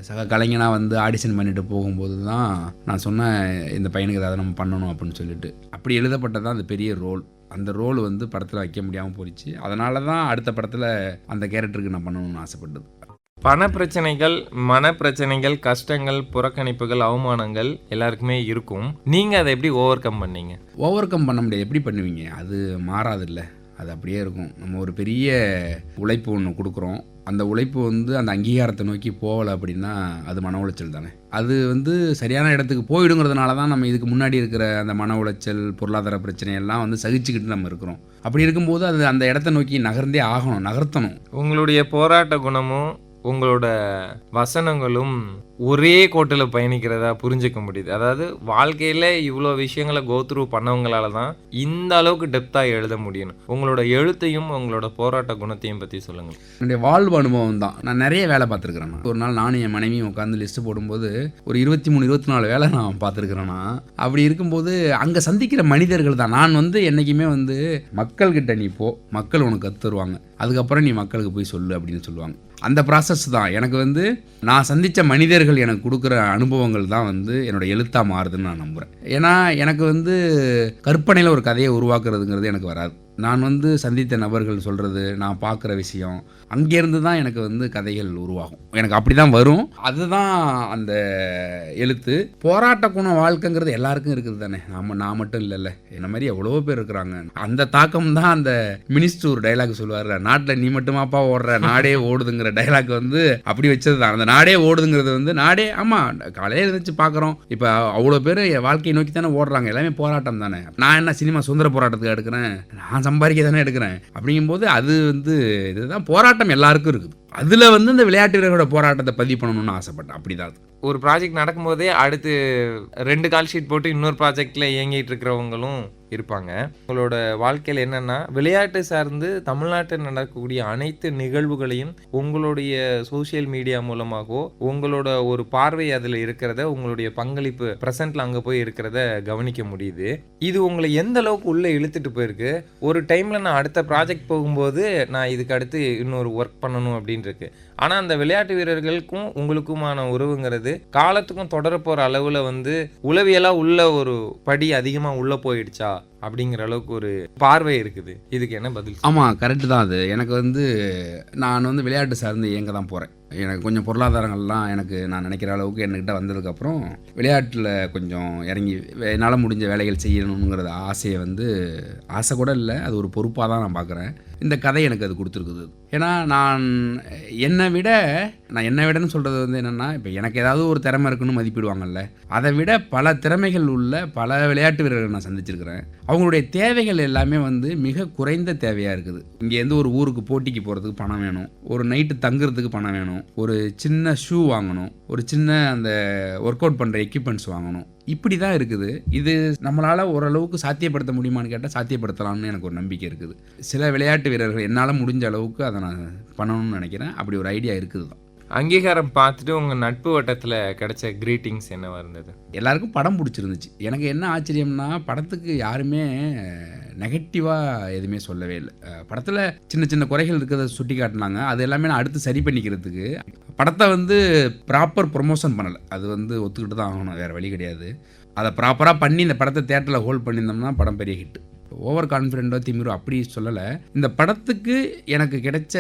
சக கலைஞனாக வந்து ஆடிஷன் பண்ணிட்டு போகும்போது தான் நான் சொன்னேன், இந்த பையனுக்கு ஏதாவது நம்ம பண்ணணும் அப்படின்னு சொல்லிட்டு. அப்படி எழுதப்பட்டது தான் அந்த பெரிய ரோல். அந்த ரோல் வந்து படத்தில் வைக்க முடியாமல் போயிடுச்சு. அதனால தான் அடுத்த படத்தில் அந்த கேரக்டருக்கு நான் பண்ணணும்னு ஆசைப்பட்டது. பண பிரச்சனைகள், மன பிரச்சனைகள், கஷ்டங்கள், புறக்கணிப்புகள், அவமானங்கள் எல்லாருக்குமே இருக்கும். நீங்கள் அதை எப்படி ஓவர் கம் பண்ணீங்க? ஓவர் கம் பண்ண முடியாது. எப்படி பண்ணுவீங்க? அது மாறாதில்ல, அது அப்படியே இருக்கும். நம்ம ஒரு பெரிய உழைப்பு ஒன்று கொடுக்குறோம். அந்த உழைப்பு வந்து அந்த அங்கீகாரத்தை நோக்கி போகலை அப்படின்னா அது மன உளைச்சல் தானே. அது வந்து சரியான இடத்துக்கு போயிடுங்கிறதுனால தான் நம்ம இதுக்கு முன்னாடி இருக்கிற அந்த மன உளைச்சல், பொருளாதார பிரச்சனையெல்லாம் வந்து சகிச்சுக்கிட்டு நம்ம இருக்கிறோம். அப்படி இருக்கும்போது அது அந்த இடத்த நோக்கி நகர்ந்தே ஆகணும், நகர்த்தணும். உங்களுடைய போராட்ட குணமும் உங்களோட வசனங்களும் ஒரே கோட்டில் பயணிக்கிறதா புரிஞ்சிக்க முடியுது. அதாவது வாழ்க்கையில் இவ்வளோ விஷயங்களை கோத்ரூ பண்ணவங்களால தான் இந்த அளவுக்கு டெப்த்தாக எழுத முடியும். உங்களோட எழுத்தையும் உங்களோட போராட்ட குணத்தையும் பற்றி சொல்லுங்கள். என்னுடைய வாழ்வு அனுபவம் தான். நான் நிறைய வேலை பார்த்துருக்கிறேன். ஒரு நாள் நானும் என் மனைவியும் உட்காந்து லிஸ்ட்டு போடும்போது ஒரு 23-24 வேலை நான் பார்த்துருக்கிறேன்னா. அப்படி இருக்கும்போது அங்கே சந்திக்கிற மனிதர்கள் தான். நான் வந்து என்றைக்குமே வந்து மக்கள்கிட்ட நீ போ, மக்கள் உனக்கு கற்றுருவாங்க, அதுக்கப்புறம் நீ மக்களுக்கு போய் சொல்லு அப்படின்னு சொல்லுவாங்க. அந்த ப்ராசஸ் தான் எனக்கு வந்து நான் சந்தித்த மனிதர்கள் எனக்கு கொடுக்குற அனுபவங்கள் தான் வந்து என்னோட எழுத்தாக மாறுதுன்னு நான் நம்புகிறேன். ஏன்னா எனக்கு வந்து கற்பனையில் ஒரு கதையை உருவாக்குறதுங்கிறது எனக்கு வராது. நான் வந்து சந்தித்த நபர்கள் சொல்கிறது, நான் பார்க்குற விஷயம், அங்கேருந்து தான் எனக்கு வந்து கதைகள் உருவாகும். எனக்கு அப்படி தான் வரும். அதுதான் அந்த எழுத்து. போராட்ட குணம் வாழ்க்கைங்கிறது எல்லாருக்கும் இருக்குது தானே. நான் மட்டும் இல்லைல்ல, என்ன மாதிரி எவ்வளோ பேர் இருக்கிறாங்க. அந்த தாக்கம் தான் அந்த மினிஸ்டர் ஒரு டைலாக் சொல்லுவார், நாட்டில் நீ மட்டுமாப்பா ஓடுற, நாடே ஓடுதுங்கிற டைலாக் வந்து அப்படி வச்சது தான். அந்த நாடே ஓடுதுங்கிறது வந்து நாடே, ஆமாம் காலையில் இருந்துச்சு பார்க்குறோம். இப்போ அவ்வளோ பேர் வாழ்க்கையை நோக்கி தானே ஓடுறாங்க. எல்லாமே போராட்டம் தானே. நான் என்ன சினிமா சுதந்திர போராட்டத்துக்கு எடுக்கிறேன், நான் சம்பாதிக்க தானே எடுக்கிறேன். அப்படிங்கும்போது அது வந்து இதுதான் போராட்டம் எல்லாருக்கும் இருக்குது. அதில் வந்து இந்த விளையாட்டு வீரர்களோட போராட்டத்தை பதிவு பண்ணணும்னு ஆசைப்பட்டேன். அப்படிதான் ஒரு ப்ராஜெக்ட் நடக்கும்போதே அடுத்து 2 கால் ஷீட் போட்டு இன்னொரு ப்ராஜெக்டில் இயங்கிட்டு இருக்கிறவங்களும் இருப்பாங்க. உங்களோட வாழ்க்கையில் என்னென்னா, விளையாட்டு சார்ந்து தமிழ்நாட்டில் நடக்கக்கூடிய அனைத்து நிகழ்வுகளையும் உங்களுடைய சோஷியல் மீடியா மூலமாகவோ உங்களோட ஒரு பார்வை அதில் இருக்கிறத, உங்களுடைய பங்களிப்பு ப்ரெசென்ட்டில் அங்கே போய் இருக்கிறத கவனிக்க முடியுது. இது உங்களை எந்த அளவுக்கு உள்ளே இழுத்துட்டு போயிருக்கு. ஒரு டைமில் நான் அடுத்த ப்ராஜெக்ட் போகும்போது நான் இதுக்கு அடுத்து இன்னொரு ஒர்க் பண்ணணும் அப்படின்னு இருக்கு. ஆனால் அந்த விளையாட்டு வீரர்களுக்கும் உங்களுக்குமான உறவுங்கிறது காலத்துக்கும் தொடர போகிற அளவில் வந்து உளவியலாக உள்ள ஒரு படி அதிகமாக உள்ளே போயிடுச்சா அப்படிங்கிற அளவுக்கு ஒரு பார்வை இருக்குது. இதுக்கு என்ன பதில்? ஆமாம், கரெக்டு தான். அது எனக்கு வந்து நான் வந்து விளையாட்டு சார்ந்து இயங்க தான் போகிறேன். எனக்கு கொஞ்சம் பொருளாதாரங்கள்லாம் எனக்கு நான் நினைக்கிற அளவுக்கு என்கிட்ட வந்ததுக்கப்புறம் விளையாட்டில் கொஞ்சம் இறங்கி என்னால் முடிஞ்ச வேலைகள் செய்யணுங்கிறத ஆசையை வந்து ஆசை கூட இல்லை, அது ஒரு பொறுப்பாக தான் நான் பார்க்குறேன். இந்த கதை எனக்கு அது கொடுத்துருக்குது. ஏன்னா நான் என்னை விடன்னு சொல்கிறது வந்து என்னென்னா, இப்போ எனக்கு ஏதாவது ஒரு திறமை இருக்குன்னு மதிப்பிடுவாங்கல்ல, அதை விட பல திறமைகள் உள்ள பல விளையாட்டு வீரர்கள் நான் சந்திச்சிருக்கிறேன். அவங்களுடைய தேவைகள் எல்லாமே வந்து மிக குறைந்த தேவையாக இருக்குது. இங்கேருந்து ஒரு ஊருக்கு போட்டிக்கு போகிறதுக்கு பணம் வேணும், ஒரு நைட்டு தங்குறதுக்கு பணம் வேணும், ஒரு சின்ன ஷூ வாங்கணும், ஒரு சின்ன அந்த ஒர்க் அவுட் பண்ணுற எக்யூப்மெண்ட்ஸ் வாங்கணும். இப்படி தான் இருக்குது. இது நம்மளால் ஓரளவுக்கு சாத்தியப்படுத்த முடியுமான்னு கேட்டால் சாத்தியப்படுத்தலாம்னு எனக்கு ஒரு நம்பிக்கை இருக்குது. சில விளையாட்டு வீரர்கள் என்னால் முடிஞ்ச அளவுக்கு அதை நான் பண்ணணும்னு நினைக்கிறேன். அப்படி ஒரு ஐடியா இருக்குது தான். அங்கீகாரம் பார்த்துட்டு உங்கள் நட்பு வட்டத்தில் கிடைச்ச கிரீட்டிங்ஸ் என்னவா இருந்தது? எல்லாருக்கும் படம் பிடிச்சிருந்துச்சு. எனக்கு என்ன ஆச்சரியம்னா, படத்துக்கு யாருமே நெகட்டிவாக எதுவுமே சொல்லவே இல்லை. படத்தில் சின்ன சின்ன குறைகள் இருக்கிறத சுட்டி காட்டினாங்க. அது எல்லாமே நான் அடுத்து சரி பண்ணிக்கிறதுக்கு படத்தை வந்து ப்ராப்பர் ப்ரொமோஷன் பண்ணலை. அது வந்து ஒத்துக்கிட்டு தான் ஆகணும், வேறு வழி கிடையாது. அதை ப்ராப்பராக பண்ணி இந்த படத்தை தேட்டரில் ஹோல்ட் பண்ணியிருந்தோம்னா படம் பெரிய ஹிட். ஓவர் கான்ஃபிடென்ட்டோ திமிரோ அப்படி சொல்லலை. இந்த படத்துக்கு எனக்கு கிடைச்ச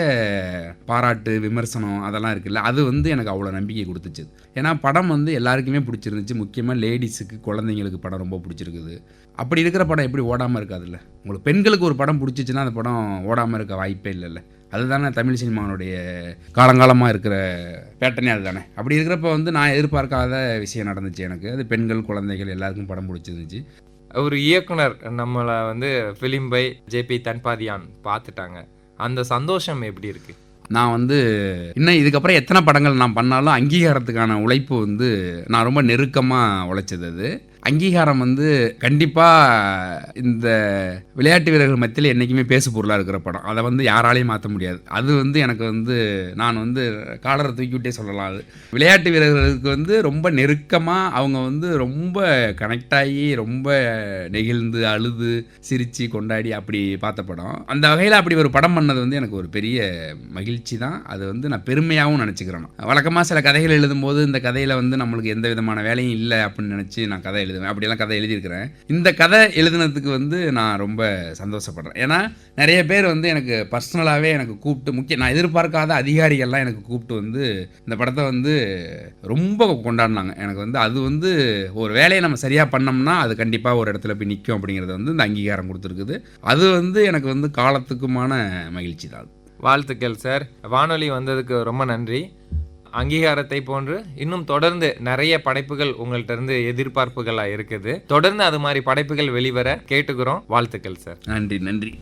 பாராட்டு விமர்சனம் அதெல்லாம் இருக்குல்ல, அது வந்து எனக்கு அவ்வளோ நம்பிக்கை கொடுத்துச்சு. ஏன்னா படம் வந்து எல்லாருக்குமே பிடிச்சிருந்துச்சு. முக்கியமாக லேடிஸுக்கு, குழந்தைங்களுக்கு படம் ரொம்ப பிடிச்சிருக்குது. அப்படி இருக்கிற படம் எப்படி ஓடாமல் இருக்காதுல்ல? உங்களுக்கு பெண்களுக்கு ஒரு படம் பிடிச்சிச்சின்னா அந்த படம் ஓடாமல் இருக்க வாய்ப்பே இல்லைல்ல. அதுதானே தமிழ் சினிமாவுடைய காலங்காலமாக இருக்கிற பேட்டர்னே அதுதானே. அப்படி இருக்கிறப்ப வந்து நான் எதிர்பார்க்காத விஷயம் நடந்துச்சு எனக்கு. அது பெண்கள், குழந்தைகள் எல்லாருக்கும் படம் பிடிச்சிருந்துச்சு. ஒரு இயக்குனர் நம்மளை வந்து ஃபிலிம் பை ஜேபி தன்பாதியான் பார்த்துட்டாங்க, அந்த சந்தோஷம் எப்படி இருக்கு? நான் வந்து இன்னும் இதுக்கப்புறம் எத்தனை படங்கள் நான் பண்ணாலும் அங்கீகாரத்துக்கான உழைப்பு வந்து நான் ரொம்ப நெருக்கமாக உழைச்சது. அது அங்கீகாரம் வந்து கண்டிப்பாக இந்த விளையாட்டு வீரர்கள் மத்தியில் என்றைக்குமே பேசு பொருளாக இருக்கிற படம். அதை வந்து யாராலையும் மாற்ற முடியாது. அது வந்து எனக்கு வந்து நான் வந்து காலரை தூக்கிவிட்டே சொல்லலாம். அது விளையாட்டு வீரர்களுக்கு வந்து ரொம்ப நெருக்கமாக அவங்க வந்து ரொம்ப கனெக்ட் ஆகி ரொம்ப நெகிழ்ந்து அழுது சிரித்து கொண்டாடி அப்படி பார்த்த படம். அந்த வகையில் அப்படி ஒரு படம் பண்ணது வந்து எனக்கு ஒரு பெரிய மகிழ்ச்சி தான். அது வந்து நான் பெருமையாகவும் நினச்சிக்கிறேன். வழக்கமாக சில கதைகள் எழுதும்போது இந்த கதையில் வந்து நம்மளுக்கு எந்த விதமான வேலையும் இல்லை அப்படின்னு நினச்சி நான் கதை எழுதுவேன். அப்படியெல்லாம் கதை எழுதியிருக்கிறேன். இந்த கதை எழுதுனதுக்கு வந்து நான் ரொம்ப சந்தோஷப்படுறேன். ஏன்னா நிறைய பேர் வந்து எனக்கு பர்சனலாகவே எனக்கு கூப்பிட்டு நான் எதிர்பார்க்காத அதிகாரிகள்லாம் எனக்கு கூப்பிட்டு வந்து இந்த படத்தை வந்து ரொம்ப கொண்டாடினாங்க. எனக்கு வந்து அது வந்து ஒரு வேலையை நம்ம சரியாக பண்ணோம்னா அது கண்டிப்பாக ஒரு இடத்துல போய் நிற்கும் அப்படிங்கிறத வந்து இந்த அங்கீகாரம் கொடுத்துருக்குது. அது வந்து எனக்கு வந்து காலத்துக்குமான மகிழ்ச்சி தான். வாழ்த்துக்கள் சார். வானொலி வந்ததுக்கு ரொம்ப நன்றி. அங்கீகாரத்தை போன்று இன்னும் தொடர்ந்து நிறைய படைப்புகள் உங்கள்ட்ட இருந்து எதிர்பார்ப்புகளா இருக்குது. தொடர்ந்து அது மாதிரி படைப்புகள் வெளிவர கேட்டுக்கிறோம். வாழ்த்துக்கள் சார். நன்றி.